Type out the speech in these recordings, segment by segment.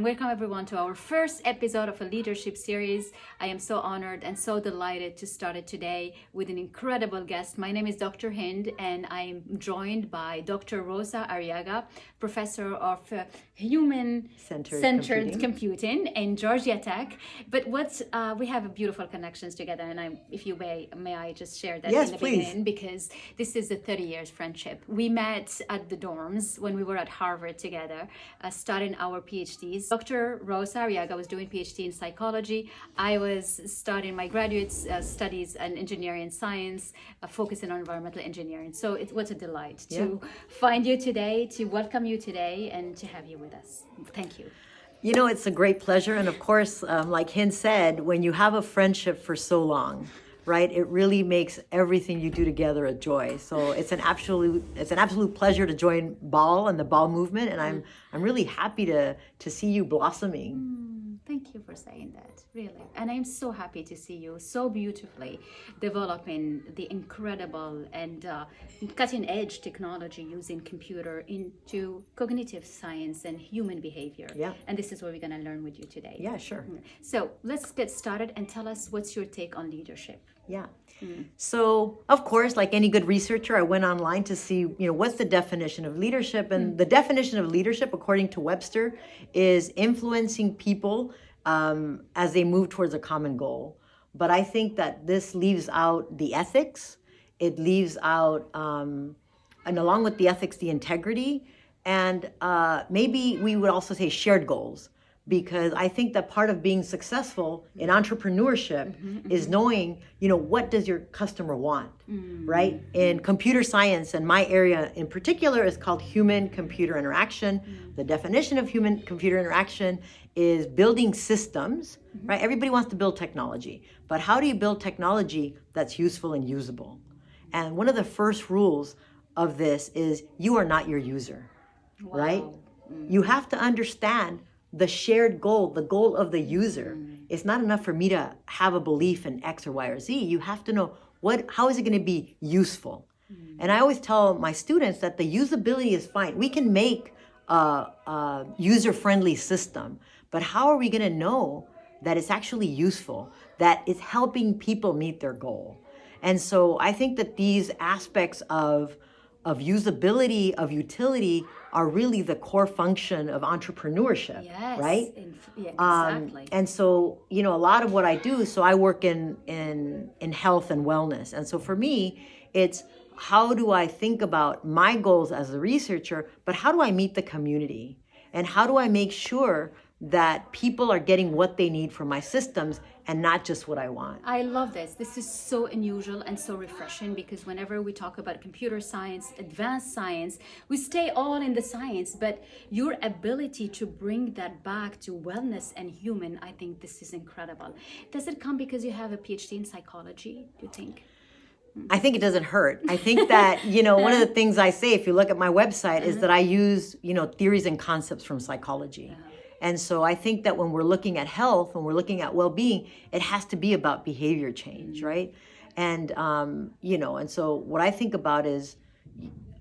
Welcome everyone to our first episode of a leadership series. I am so honored and so delighted to start it today with an incredible guest. My name is Dr. Hynd and I am joined by Dr. Rosa Arriaga, professor of human-centered computing in Georgia Tech. But we have beautiful connections together, and if you may I just share that in the beginning, because this is a 30 years friendship. We met at the dorms when we were at Harvard together, studying our PhDs. Dr. Rosa Arriaga was doing PhD in psychology. I was studying my graduate studies in engineering and science, focusing on environmental engineering. So it was a delight to find you today, to welcome you today, and to have you with us. Thank you. You know, it's a great pleasure. And of course, like Hynd said, when you have a friendship for so long, right, it really makes everything you do together a joy. So it's an absolute pleasure to join Ball and the Ball movement, and I'm really happy to see you blossoming. Thank you for saying that, really. And I'm so happy to see you so beautifully developing the incredible and cutting edge technology using computer into cognitive science and human behavior. Yeah. And this is what we're going to learn with you today. Yeah, sure. So let's get started and tell us what's your take on leadership. Yeah. So, of course, like any good researcher, I went online to see, what's the definition of leadership. And the definition of leadership, according to Webster, is influencing people as they move towards a common goal. But I think that this leaves out the ethics. It leaves out, and along with the ethics, the integrity. And maybe we would also say shared goals. Because I think that part of being successful in entrepreneurship is knowing, what does your customer want, right? In computer science, and my area in particular is called human-computer interaction. The definition of human-computer interaction is building systems, right? Everybody wants to build technology, but how do you build technology that's useful and usable? And one of the first rules of this is you are not your user, right? You have to understand the shared goal, the goal of the user. It's not enough for me to have a belief in X or Y or Z. You have to know how is it going to be useful? And I always tell my students that the usability is fine. We can make a user-friendly system, but how are we going to know that it's actually useful, that it's helping people meet their goal? And so I think that these aspects of usability, of utility, are really the core function of entrepreneurship, right? Exactly. And so, a lot of what I do, so I work in health and wellness. And so for me, it's how do I think about my goals as a researcher, but how do I meet the community? And how do I make sure that people are getting what they need from my systems and not just what I want? I love this. This is so unusual and so refreshing, because whenever we talk about computer science, advanced science, we stay all in the science, but your ability to bring that back to wellness and human, I think this is incredible. Does it come because you have a PhD in psychology, do you think? I think it doesn't hurt. I think that, one of the things I say, if you look at my website, is that I use, theories and concepts from psychology. And so I think that when we're looking at health, when we're looking at well-being, it has to be about behavior change, right? And, and so what I think about is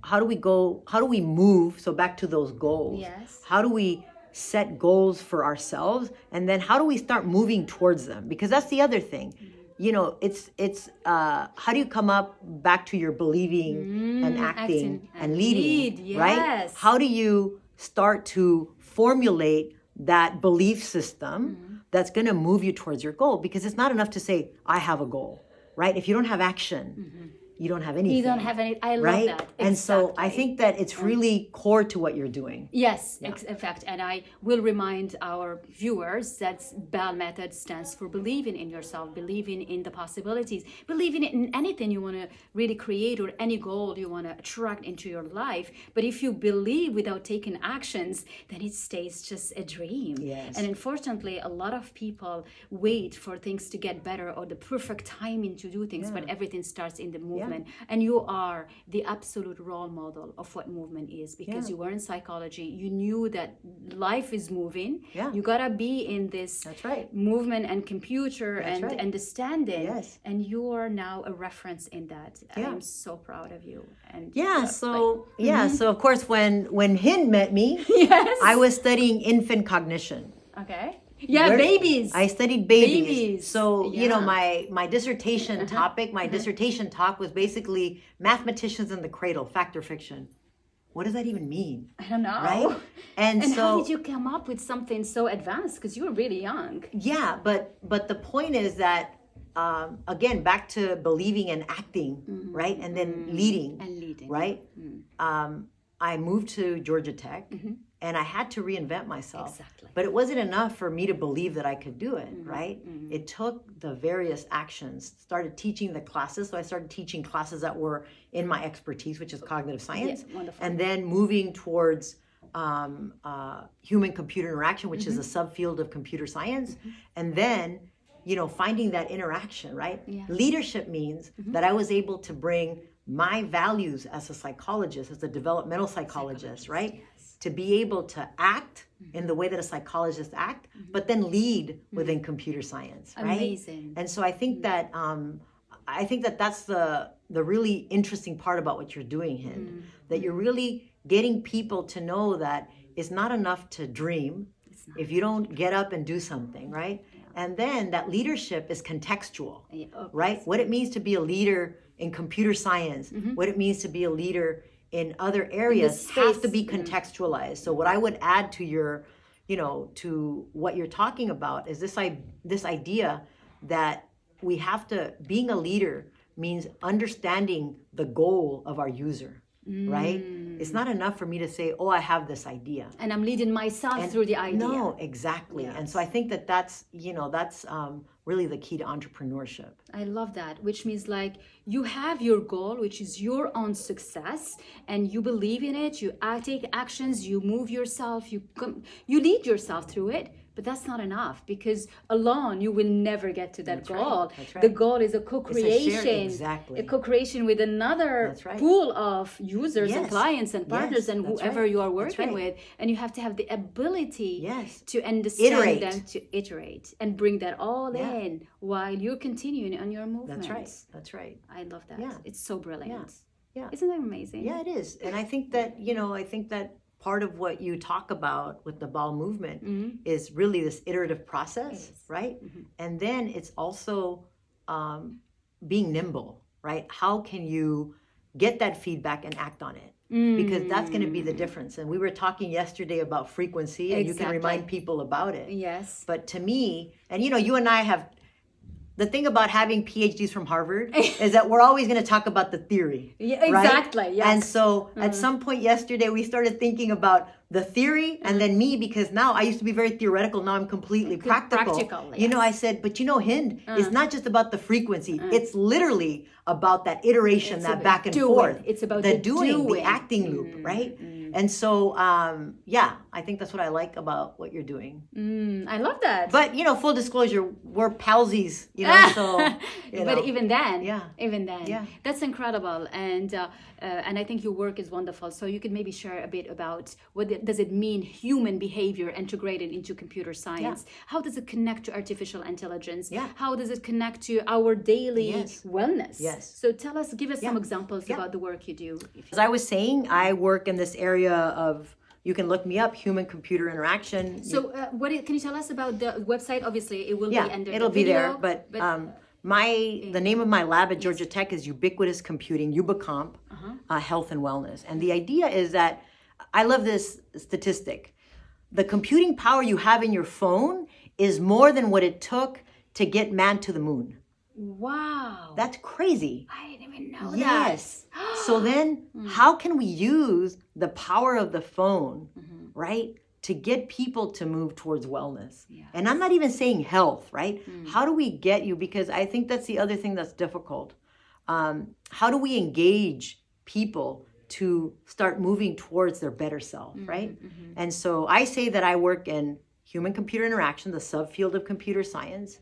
how do we move? So back to those goals. Yes. How do we set goals for ourselves? And then how do we start moving towards them? Because that's the other thing. It's how do you come up back to your believing and acting and leading, right? How do you start to formulate that belief system that's going to move you towards your goal? Because it's not enough to say, I have a goal, right? If you don't have action, you don't have anything. You don't have any. I love right? that. And so I Exactly. think that it's really core to what you're doing. Yes, in fact, and I will remind our viewers that BELL method stands for believing in yourself, believing in the possibilities, believing in anything you want to really create or any goal you want to attract into your life. But if you believe without taking actions, then it stays just a dream. Yes. And unfortunately, a lot of people wait for things to get better or the perfect timing to do things, but everything starts in the movement. And you are the absolute role model of what movement is, because you were in psychology. You knew that life is moving. You gotta be in this movement and computer and understanding. Yes. And you are now a reference in that. I'm so proud of you. And So of course when Hynd met me, I was studying infant cognition. Okay. Yeah, babies. I studied babies. So, you know, my dissertation topic, my dissertation talk was basically mathematicians in the cradle, fact or fiction. What does that even mean? I don't know. Right? And so how did you come up with something so advanced? Because you were really young. Yeah, but the point is that, again, back to believing and acting, right? And then leading. And leading. Right? I moved to Georgia Tech. And I had to reinvent myself. Exactly. But it wasn't enough for me to believe that I could do it, right? It took the various actions, started teaching the classes. So I started teaching classes that were in my expertise, which is cognitive science. Yeah, wonderful. And then moving towards human-computer interaction, which is a subfield of computer science. And then, you know, finding that interaction, right? Yeah. Leadership means that I was able to bring my values as a psychologist, as a developmental psychologist, right? To be able to act in the way that a psychologist acts, but then lead within computer science, right? Amazing. And so I think that that's the really interesting part about what you're doing, Hynd, that you're really getting people to know that it's not enough to dream if you don't get up and do something, right? And then that leadership is contextual, right? What it means to be a leader in computer science, what it means to be a leader in other areas have to be contextualized. So what I would add to your, you know, to what you're talking about is this idea that we have to, being a leader means understanding the goal of our user, right? It's not enough for me to say, oh, I have this idea. And I'm leading myself through the idea. No, exactly. Yes. And so I think that that's really the key to entrepreneurship. I love that, which means like you have your goal, which is your own success, and you believe in it, you take actions, you move yourself, you lead yourself through it. But that's not enough, because alone you will never get to that goal. That's right. The goal is a co-creation, a co-creation with another pool of users and clients and partners and whoever you are working with, and you have to have the ability to understand them, to iterate and bring that all in while you're continuing on your movement. That's right. I love that. It's so brilliant. Yeah. Isn't that amazing? Yeah, it is. And I think that, part of what you talk about with the BELL movement is really this iterative process, right? And then it's also being nimble, right? How can you get that feedback and act on it? Because that's going to be the difference. And we were talking yesterday about frequency, and you can remind people about it. Yes. But to me, and you and I have, the thing about having PhDs from Harvard is that we're always going to talk about the theory. Yeah, exactly. Right? Yes. And so at some point yesterday, we started thinking about the theory and then me, because now I used to be very theoretical. Now I'm completely practical. Yes. I said, but Hynd, it's not just about the frequency. It's literally about that iteration, that back and forth. It's about the doing, the acting loop, right? And so, I think that's what I like about what you're doing. I love that. But, full disclosure, we're palsies, so. But even then, that's incredible. And I think your work is wonderful. So you could maybe share a bit about what does it mean, human behavior integrated into computer science? How does it connect to artificial intelligence? How does it connect to our daily wellness? So give us some examples about the work you do. As I was saying, I work in this area of, you can look me up, human-computer interaction. So can you tell us about the website? Obviously, it will be under it'll the be video, there. But the name of my lab at Georgia Tech is Ubiquitous Computing, Ubicomp, Health and Wellness. And the idea is that, I love this statistic. The computing power you have in your phone is more than what it took to get man to the moon. Wow. That's crazy. I didn't even even know that. Yes. So then how can we use the power of the phone, right, to get people to move towards wellness? Yes. And I'm not even saying health, right? How do we get you? Because I think that's the other thing that's difficult. How do we engage people to start moving towards their better self, right? And so I say that I work in human-computer interaction, the subfield of computer science.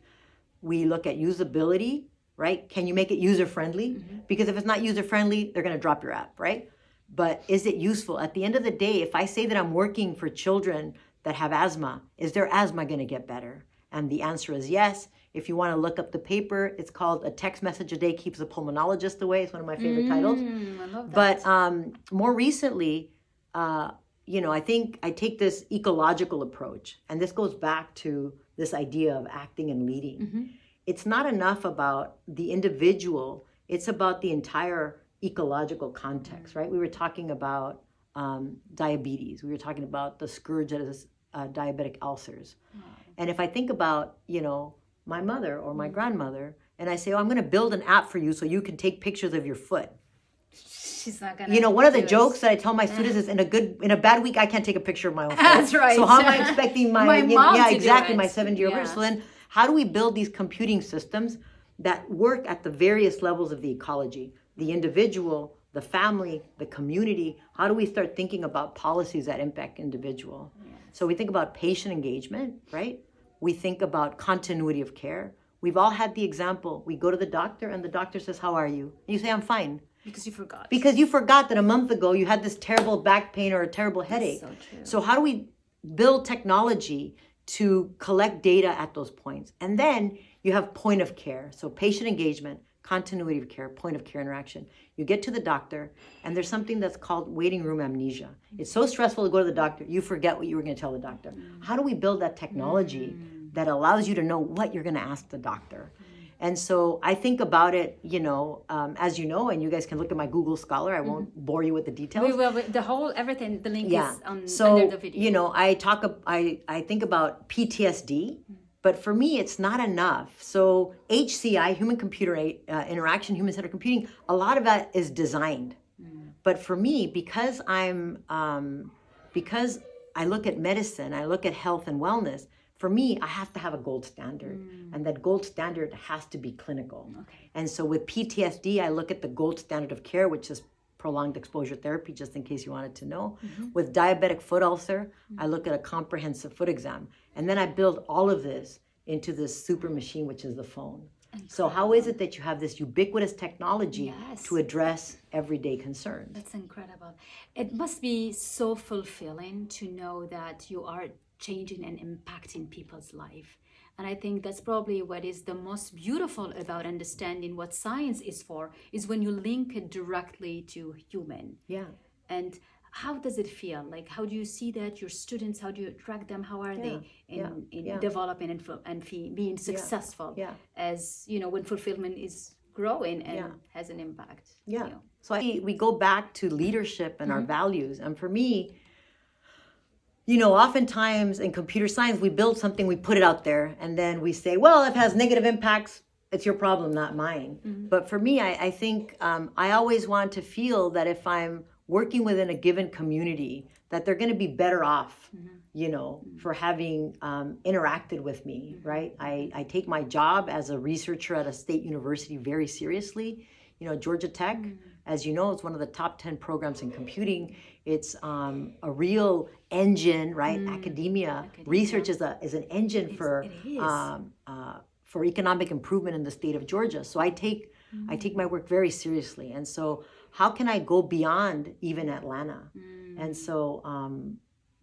We look at usability, right? Can you make it user-friendly? Because if it's not user-friendly, they're going to drop your app, right? But is it useful? At the end of the day, if I say that I'm working for children that have asthma, is their asthma going to get better? And the answer is yes. If you want to look up the paper, it's called A Text Message a Day Keeps a Pulmonologist Away. It's one of my favorite titles. I love that. But more recently, I think I take this ecological approach. And this goes back to this idea of acting and leading. It's not enough about the individual. It's about the entire ecological context, right? We were talking about diabetes. We were talking about the scourge that is diabetic ulcers. And if I think about, my mother or my grandmother, and I say, I'm going to build an app for you so you can take pictures of your foot. She's not going to. One of the jokes that I tell my students is in a bad week, I can't take a picture of my own foot. That's right. So how am I expecting my mom to exactly, do it. my 70-year-old person? So then how do we build these computing systems that work at the various levels of the ecology, the individual, the family, the community? How do we start thinking about policies that impact individual? Yes. So we think about patient engagement, right? We think about continuity of care. We've all had the example. We go to the doctor and the doctor says, how are you? And you say, I'm fine. Because you forgot. Because you forgot that a month ago you had this terrible back pain or a terrible headache. That's so true. So how do we build technology to collect data at those points? And then you have point of care. So patient engagement, continuity of care, point of care interaction. You get to the doctor and there's something that's called waiting room amnesia. It's so stressful to go to the doctor, you forget what you were going to tell the doctor. How do we build that technology that allows you to know what you're going to ask the doctor? And so I think about it, as you know, and you guys can look at my Google Scholar. I won't bore you with the details. We will. The link is under the video. I think about PTSD. But for me, it's not enough. So HCI, human-computer interaction, human-centered computing, a lot of that is designed. But for me, because I look at medicine, I look at health and wellness, for me, I have to have a gold standard. And that gold standard has to be clinical. Okay. And so with PTSD, I look at the gold standard of care, which is prolonged exposure therapy, just in case you wanted to know. With diabetic foot ulcer, I look at a comprehensive foot exam. And then I build all of this into this super machine, which is the phone. Incredible. So how is it that you have this ubiquitous technology to address everyday concerns? That's incredible. It must be so fulfilling to know that you are changing and impacting people's life. And I think that's probably what is the most beautiful about understanding what science is for, is when you link it directly to human. Yeah. And how does it feel? Like, how do you see that your students, how do you track them? How are they in developing and being successful as, when fulfillment is growing and has an impact? Yeah. So we go back to leadership and our values. And for me, oftentimes in computer science, we build something, we put it out there, and then we say, well, if it has negative impacts, it's your problem, not mine. But for me, I think I always want to feel that if I'm working within a given community, that they're going to be better off, for having interacted with me, right? I take my job as a researcher at a state university very seriously. Georgia Tech, as you know, it's one of the top 10 programs in computing. It's a real engine, right? Academia. Research is an engine for economic improvement in the state of Georgia. So I take my work very seriously. And so how can I go beyond even Atlanta? And so,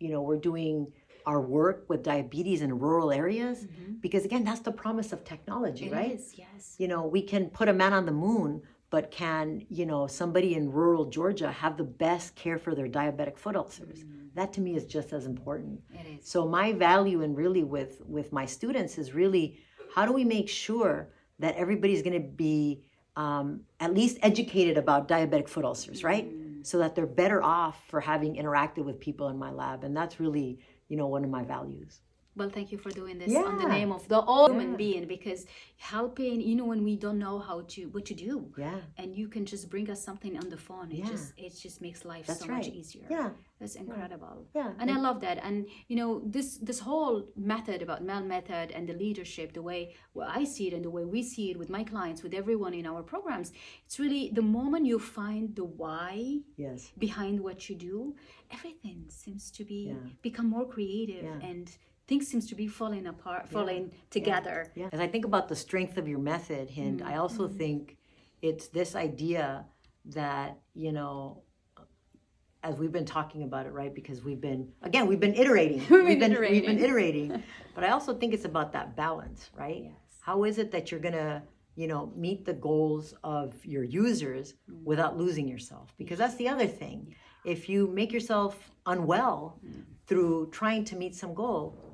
we're doing our work with diabetes in rural areas because, again, that's the promise of technology, right? It is, yes. We can put a man on the moon, but can, somebody in rural Georgia have the best care for their diabetic foot ulcers? That to me is just as important. It is. So my value and really with my students is really, how do we make sure that everybody's going to be at least educated about diabetic foot ulcers, right? So that they're better off for having interacted with people in my lab. And that's really, one of my values. Well, thank you for doing this on the name of the all human being, because helping, when we don't know what to do, and you can just bring us something on the phone, it just makes life much easier. That's incredible. And I love that. And this whole method about mel method and the leadership, the way I see it and the way we see it with my clients, with everyone in our programs, it's really the moment you find the why behind what you do, everything seems to become more creative, and things seems to be falling together. As I think about the strength of your method, Hynd, I also think it's this idea that, as we've been talking about it, right? Because we've been iterating. We've been iterating. But I also think it's about that balance, right? Yes. How is it that you're gonna, meet the goals of your users without losing yourself? Because that's the other thing. If you make yourself unwell through trying to meet some goal,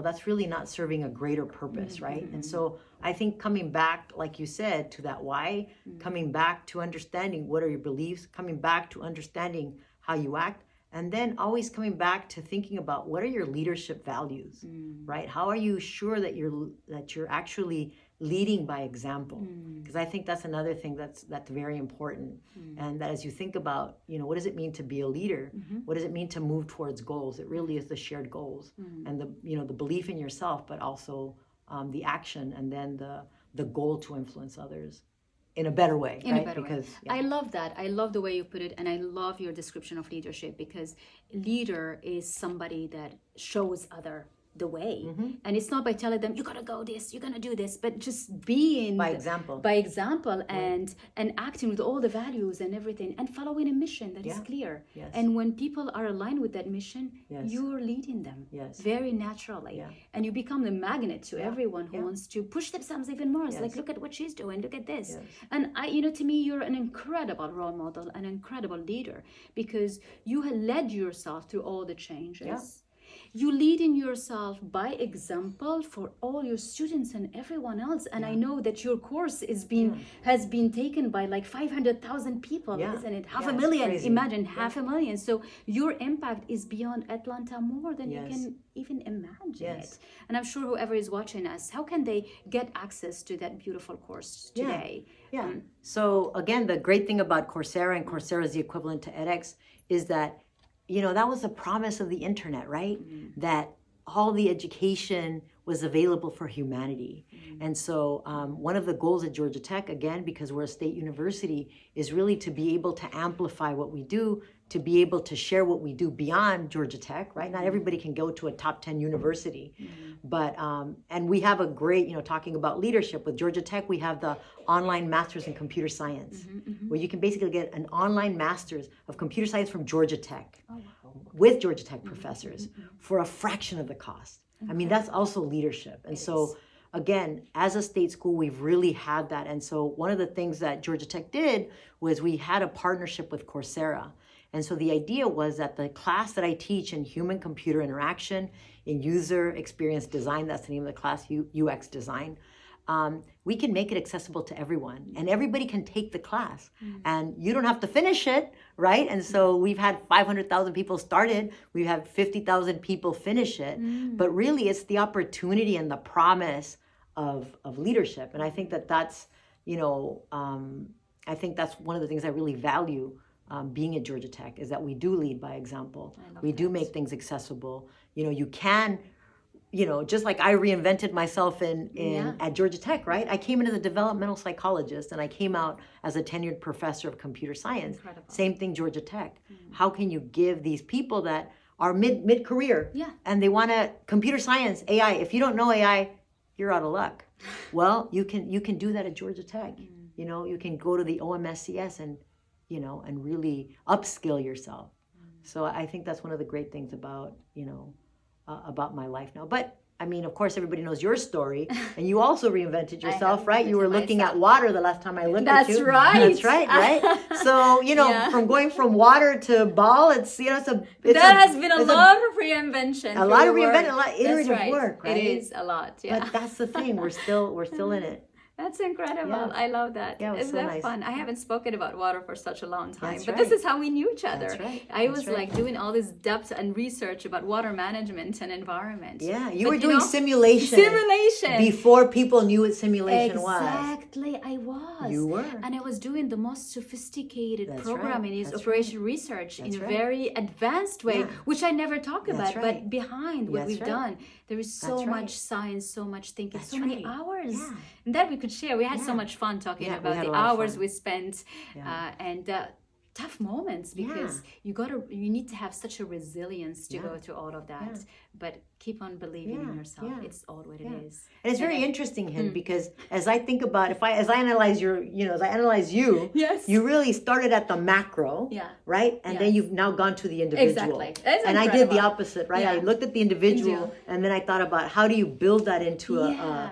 that's really not serving a greater purpose, right? And so I think coming back, like you said, to that why, coming back to understanding what are your beliefs, coming back to understanding how you act, and then always coming back to thinking about what are your leadership values, right? How are you sure that you're actually leading by example? Because I think that's another thing that's very important. And that as you think about, what does it mean to be a leader? What does it mean to move towards goals? It really is the shared goals and the belief in yourself, but also the action, and then the goal to influence others in a better way. I love that. I love the way you put it, and I love your description of leadership, because leader is somebody that shows other the way, and it's not by telling them you gotta go this, you're gonna do this, but just being by example, and acting with all the values and everything, and following a mission that is clear. And when people are aligned with that mission, you're leading them very naturally, and you become the magnet to everyone who wants to push themselves even more. It's like, look at what she's doing, look at this. And to me, you're an incredible role model, an incredible leader, because you have led yourself through all the changes. You lead in yourself by example for all your students and everyone else. And I know that your course has been taken by like 500,000 people, isn't it? Half a million, imagine, half a million. So your impact is beyond Atlanta, more than you can even imagine it. And I'm sure whoever is watching us, how can they get access to that beautiful course today? So again, the great thing about Coursera, and Coursera is the equivalent to edX, is that that was the promise of the internet, right? That all the education was available for humanity. And so one of the goals at Georgia Tech, again, because we're a state university, is really to be able to amplify what we do, to be able to share what we do beyond Georgia Tech, right? Not everybody can go to a top 10 university, but, and we have a great, talking about leadership, with Georgia Tech, we have the online Masters in Computer Science, where you can basically get an online Masters of Computer Science from Georgia Tech, with Georgia Tech professors, for a fraction of the cost. I mean, that's also leadership. And so, again, as a state school, we've really had that. And so one of the things that Georgia Tech did was we had a partnership with Coursera. And so the idea was that the class that I teach in human-computer interaction, in user experience design, that's the name of the class, UX design, we can make it accessible to everyone, and everybody can take the class, and you don't have to finish it, right? And so we've had 500,000 people started, we've had 50,000 people finish it, but really it's the opportunity and the promise of leadership. And I think that's, I think that's one of the things I really value being at Georgia Tech, is that we do lead by example. We do make things accessible. You can, just like I reinvented myself at Georgia Tech, right? I came in as a developmental psychologist, and I came out as a tenured professor of computer science. Incredible. Same thing, Georgia Tech. How can you give these people that are mid-career and they want to computer science, AI? If you don't know AI, you're out of luck. Well, you can do that at Georgia Tech. You can go to the OMSCS and really upskill yourself. So I think that's one of the great things about my life now. But I mean, of course, everybody knows your story, and you also reinvented yourself, right? You were looking at water the last time I looked at you. That's right, right? So, from going from water to ball, that has been a lot of reinvention. A lot of reinvention, a lot of iterative work, right? It is a lot, But that's the thing, we're still in it. That's incredible. Yeah. I love that. Yeah, it was Isn't so that nice. fun? I haven't spoken about water for such a long time, That's but right. this is how we knew each other. That's right. I That's was right. like doing all this depth and research about water management and environment. Yeah, you But were doing simulation. Simulation. Before people knew what simulation was. Exactly, I was. You were. And I was doing the most sophisticated That's programming right. is That's operation research That's in a right. very advanced way, Yeah. which I never talk about. right. But behind what That's we've right. done, there is so That's right. much science, so much thinking, That's so many right. hours. Yeah. And that we could share. We had so Yeah. much fun talking Yeah, we about had the a lot of hours fun. we spent Yeah. and tough moments, because you need to have such a resilience to go through all of that. Yeah. But keep on believing in yourself. Yeah. It's all what it is. And it's very interesting, Hynd, because as I think about, as I analyze you, Yes. you really started at the macro, Yeah. right? And then Yes. you've now gone to the individual. Exactly. That's and I did the incredible. opposite, right? Yeah. I looked at the individual, Individual. and then I thought about how do you build that into Yeah.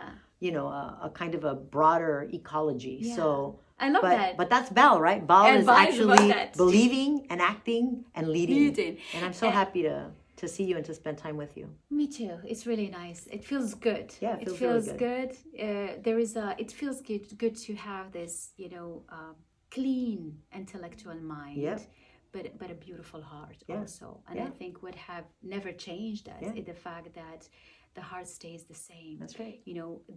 a kind of a broader ecology. Yeah. So. I love that. But that's Bal, right? Bal And is Bal is actually about that. believing and acting and leading. Leading. And I'm so happy to see you and to spend time with you. Me too. It's really nice. It feels good. Yeah, it it feels really good. It feels good to have this, clean intellectual mind. Yep. But a beautiful heart Yeah. also. And Yeah. I think what have never changed us Yeah. is the fact that the heart stays the same. That's right.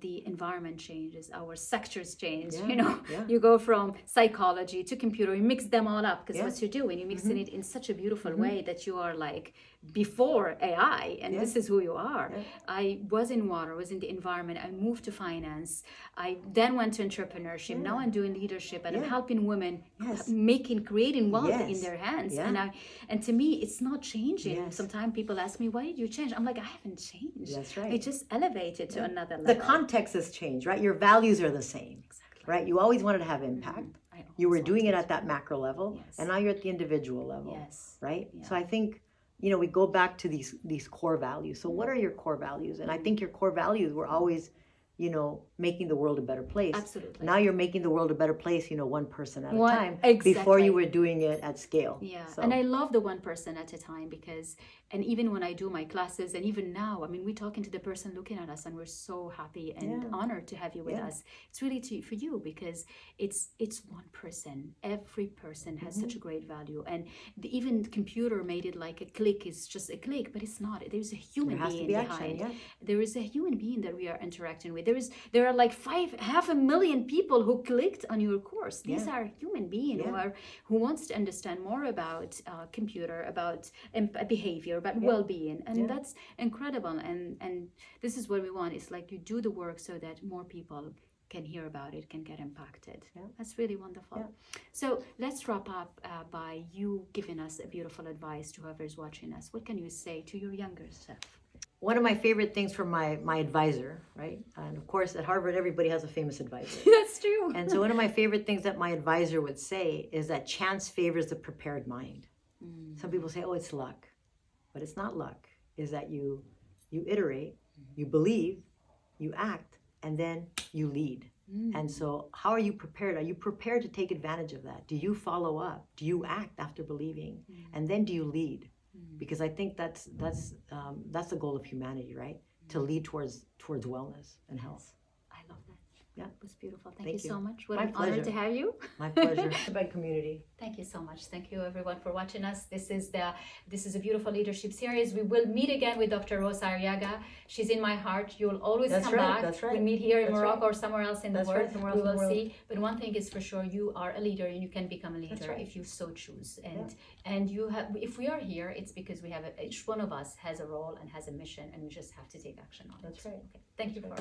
The environment changes, our sectors change. Yeah. Yeah. You go from psychology to computer, you mix them all up, because Yeah. what you're doing, you're mixing it in such a beautiful way that you are like before AI, and this is who you are. Yeah. I was in water, was in the environment. I moved to finance. I then went to entrepreneurship. Now I'm doing leadership, and I'm helping women Yes. creating wealth Yes. in their hands. Yeah. And to me, it's not changing. Yes. Sometimes people ask me, why did you change? I'm like, I haven't changed. That's right. I just elevated to another level. The context has changed, right? Your values are the same, right? You always wanted to have impact. I You were always doing it wanted at that macro level, Yes. and now you're at the individual level, Yes. right? Yeah. So I think, we go back to these core values. So what are your core values? And I think your core values were always, making the world a better place. Absolutely. Now you're making the world a better place, one person at a One- time. exactly. Before you were doing it at scale. Yeah, So, and I love the one person at a time, because, and even when I do my classes, and even now, we're talking to the person looking at us, and we're so happy and honored to have you with us. It's really for you, because it's one person. Every person has such a great value, and even the computer made it like a click is just a click, but it's not. There's a human There has to being be action, behind. yeah. There is a human being that we are interacting with. There are like 500,000 people who clicked on your course. These are human beings who wants to understand more about computer, about behavior, about well-being, and that's incredible. And this is what we want. It's like you do the work so that more people can hear about it, can get impacted. That's really wonderful. So let's wrap up by you giving us a beautiful advice to whoever is watching us. What can you say to your younger self? One of my favorite things from my advisor, right? And of course, at Harvard, everybody has a famous advisor. That's true. And so one of my favorite things that my advisor would say is that chance favors the prepared mind. Some people say, oh, it's luck. But it's not luck. Is that you iterate, you believe, you act, and then you lead. And so how are you prepared? Are you prepared to take advantage of that? Do you follow up? Do you act after believing? And then do you lead? Because I think that's the goal of humanity, right? To lead towards wellness and health. I love that. Yeah. It was beautiful. Thank Thank you you. so much. What My an honor pleasure. to have you. My pleasure. Goodbye, community. Thank you so much. Thank you everyone for watching us. This is a beautiful leadership series. We will meet again with Dr. Rosa Arriaga. She's in my heart. You'll always That's come right, back. that's right. We'll meet here in That's Morocco right. or somewhere else in the That's world. right, somewhere We else in will the see. But one thing is for sure, you are a leader and you can become a leader right. if you so choose. And you have. If we are here, it's because we have each one of us has a role and has a mission, and we just have to take action on it. That's right. Okay. Thank you for.